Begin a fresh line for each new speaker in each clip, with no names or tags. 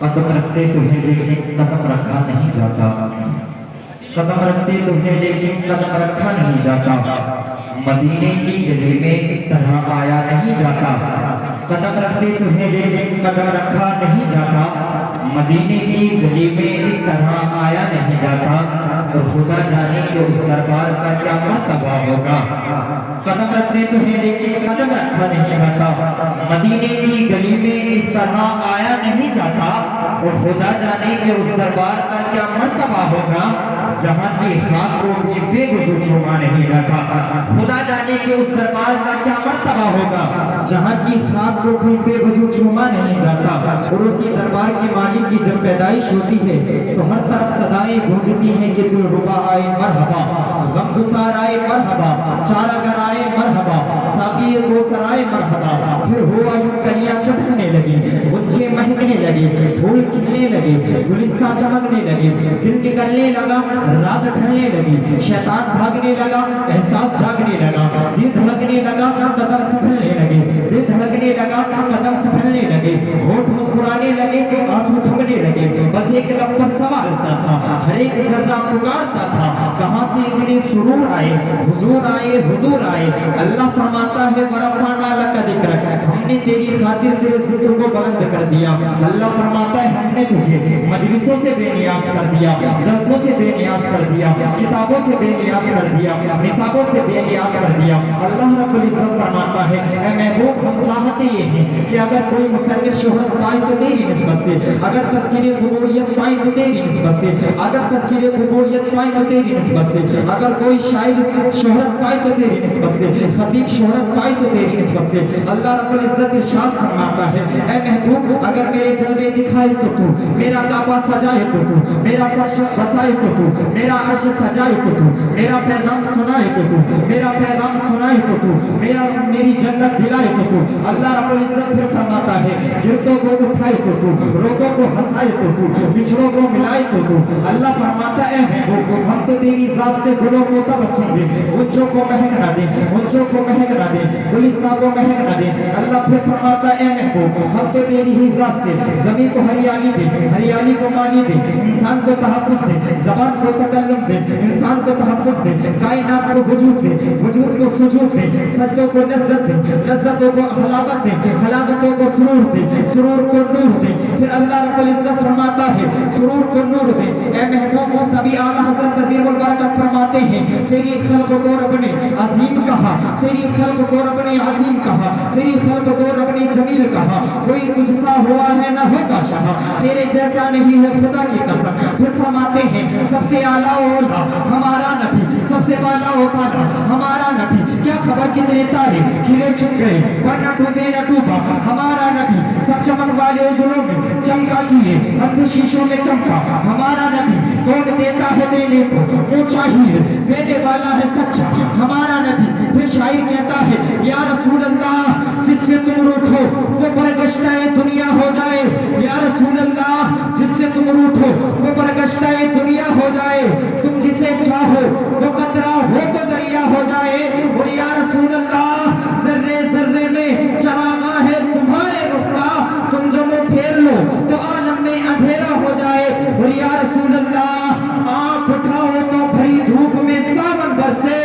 कदम रखते तो हैं लेकिन कदम रखा नहीं जाता। कदम रखते तो हैं लेकिन कदम रखा नहीं जाता। मदीने की गली में इस तरह आया नहीं जाता। कदम रखते तो हैं लेकिन कदम रखा नहीं जाता। मदीने की गली में इस तरह आया नहीं जाता। और खुदा जाने कि उस दरबार का क्या मर्तबा होगा। कदम रखते तो हैं लेकिन कदम रखा नहीं जाता। मदीने की गली में इस तरह आया नहीं जाता। और खुदा जाने कि उस दरबार का क्या मर्तबा होगा जहाँ की खाक को भी बेवजू छुआ नहीं जाता। खुदा जाने कि उस दरबार का क्या मर्तबा होगा जहाँ की खाक को भी बेवजू छुआ नहीं जाता। और उसी दरबार के मालिक की जब पैदाइश होती है तो हर तरफ सदाएं गूंजती हैं कि दिलरुबा आए मरहबा, गमगुसार आए मरहबा, चारागर आए मरहबा, साकी कोसर आए मरहबा। फिर हुआ यूं कलियां चटकने लगी, गुच्छे महकने लगे, फूल खिलने लगे, गुलिस्तां चमकने लगे, दिन निकलने लगा, रात ढलने लगी, शैतान भागने लगा, एहसास जागने लगा, दिल धड़कने लगा, कदम संभलने लगे, दिल धड़कने लगा, कदम संभलने लगे, होठ मुस्कुराने लगे, आंसू थमने लगे। बस एक लब पर सवाल सा था, हर एक जर्रा पुकारता था, कहां से इतने सुरूर आए, हुजूर आए, हुजूर आए। अल्लाह फरमाता है वरफ़अना लका ज़िक्रक, हमने तेरी खातिर तेरे जिक्र को बुलंद कर दिया। अल्लाह फरमाता है हमने तुझे मजलिसों से बेनियाज कर दिया, जलसों से बेनियाज कर दिया, किताबों से बेनियाज कर दिया, निसाबों से बेनियाज कर दिया। अल्लाह रब्बुल इज्जत फरमाता है ऐ महबूब हम चाहते ये हैं कि अगर कोई मुसन्निफ शोहरत पाए तो तेरी निस्बत से, अगर तस्कीरे कबूलियत पाए तो तेरी निस्बत से, अगर तस्कीरे कबूलियत पाए तो तेरी निस्बत से, अगर कोई शायर शोहरत पाए तो तेरी निस्बत से, खतीब शोहरत पाए तो तेरी निस्बत से। अल्लाह रब्बुल इज्जत इरशाद फरमाता है ऐ महबूब अगर मेरे जलवे दिखाए तो तू, मेरा काबा सजाए तो तू, मेरा फर्श बसाए तो तू, मेरा अर्श सजाए तो तू, मेरा पैगाम सुनाए तो तू, मेरा पैगाम सुनाए तो तू, मेरी जन्नत दिलाए तो तू। अल्लाह रब्बुल इज्जत फिर फरमाता है गिरदों को उठाए तो तू, रोगों को हंसाए तो तू, बिछड़ों को मिलाए तो तू। अल्लाह फरमाता है महबूब हम तो तेरी जात से गुलों को तबस्सुम दे, गुच्छों को महक ना दे, गुच्छों को महक ना दे, गुलिस्तां को महक ना दे। अल्लाह फिर फरमाता है महबूब हम तो तेरी ही जात से ज़मीन को हरियाली दे, हरियाली को मानी दे, इंसान को तहफ़्फ़ुज़ दे, ज़बान को तकल्लुम दे, इंसान को तहफ़्फ़ुज़ दे, कायनात को वजूद दे, वजूद को सुजूद दे, सजदों को लज्जत दे, लज्जतों को हलावत दे, हलावतों को सुरूर दे, सुरूर को नूर दे। फिर अल्लाह रब्बुल इज्जत फरमाता है सुरूर को नूर दे। ऐ महबूब तभी आला हज़रत नज़ीरुल बरकत फरमाते हैं तेरी खल्क़ को रब ने अज़ीम कहा, तेरी खल्क़ को रब ने अज़ीम कहा, तेरी खल्क़ को रब ने जमील कहा। कोई तुझसा हुआ है ना होगा शाह, तेरे जैसा नहीं है खुदा की कसम। फिर फरमाते हैं सबसे आला ओला हमारा नबी, सबसे बाला ओ बाला हमारा नबी। क्या खबर कितने तारे खिले छिप गए पर न डूबे न डूबा हमारा नबी। सब चमन वाले उजलों में चमका किए अंध शीशों में चमका हमारा नबी। तोड़ देता है देने को ऊंचा ही है, देने वाला है सच्चा हमारा नबी। फिर शायर कहता है या रसूल अल्लाह जिससे तुम रूठो वो बरगश्ताए दुनिया हो जाए। या रसूल अल्लाह जिससे तुम रूठो वो बरगश्ताए दुनिया हो जाए। तुम जिसे चाहो वो कतरा हो तो दरिया हो जाए। और या रसूल अल्लाह जर्रे जर्रे में चरागा है तुम्हारे रुख का, तुम जो मुंह फेर लो तो आलम में अंधेरा हो जाए। और या रसूल अल्लाह आंख उठाओ तो भरी धूप में सावन बरसे,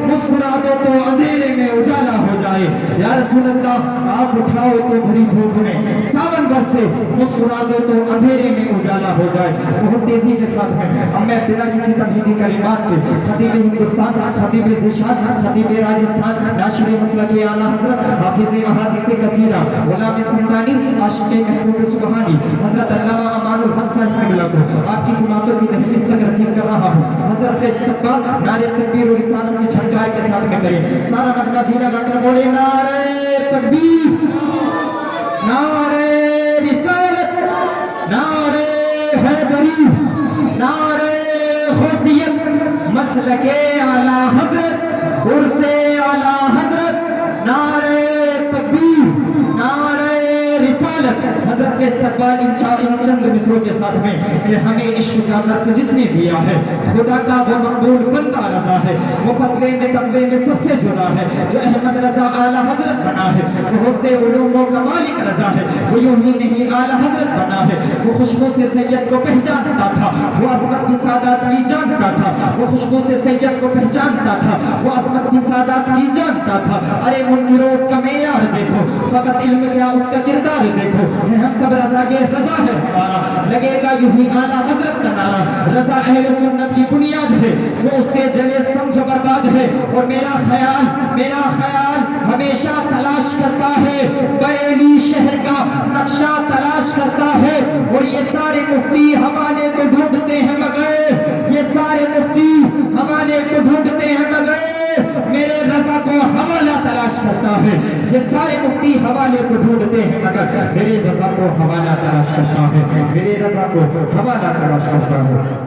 मुस्कुरा दो तो अंधेरे में उजाला हो जाए। या रसूल अल्लाह आंख उठाओ तो भरी धूप में सावन बरसे, मुस्कुरा दो तो अंधेरे में उजाला हो जाए। बहुत तेजी के साथ में अब मैं बिना किसी तमहीदी कलिमात के खतीब हिंदुस्तान, खतीब ज़िशान, खतीब राजस्थान, नाशिर मसलक आला हज़रत, हाफिज़ अहादीस कसीरा, गुलाम समदानी, आशिक़ महबूब सुबहानी हज़रत अल्लामा अमानुल हक साहिब क़िबला को आपकी समातों की दहलीज तक रसीद कर रहा हूँ। हज़रत का इस्तक़बाल नारे तकबीर और रिसालत की झंकार के साथ में करें। सारा मजमा जी लगाकर बोले नारे तकबीर, नारे रिसालत, नारे हैदरी, नारे ग़ौसियत, मसलके आला हज़रत, उर्से आला हज़रत, नारे तकबीर, नारे रिसालत। رسالت حضرت کے استقبال ان چند مصروں کے ساتھ میں کہ ہمیں عشق کا درس جس نے دیا ہے خدا کا وہ مقبول بندہ رضا ہے، وہ فتوے میں تقوی میں سب سے جدا ہے، جو احمد رضا اعلیٰ حضرت بنا ہے، وہ حسن علوم کا مالک رضا ہے، وہ یوں ہی نہیں اعلیٰ حضرت بنا ہے، وہ خوشبو سے سید کو پہچانتا تھا، وہ عظمت بھی سادات کی جانتا تھا، وہ خوشبو سے سید کو پہچانتا تھا، وہ عظمت بھی سادات کی جانتا تھا۔ ارے منکرو اس کا معیار دیکھو، فقط علم کیا اس کا کردار دیکھو، ہم سب رضا کے رضا ہے ہمارا، لگے گا یوں ہی اعلیٰ حضرت کا نعرہ، رضا اہل سنت کی بنیاد ہے، جو اس سے جلے سمجھ برباد ہے۔ اور میرا خیال ہمیشہ تلاش کرتا ہے، بریلی شہر کا نقشہ تلاش کرتا ہے، اور یہ سارے مفتی حوالے کو ڈھونڈتے ہیں مگر، یہ سارے مفتی حوالے کو ڈھونڈتے ہیں مگر میرے رضا کو حوالہ تلاش کرتا ہے، یہ سارے مفتی حوالے کو ڈھونڈتے ہیں مگر میرے رضا کو حوالہ تلاش کرتا ہے، میرے رضا کو حوالہ تلاش کرتا ہے۔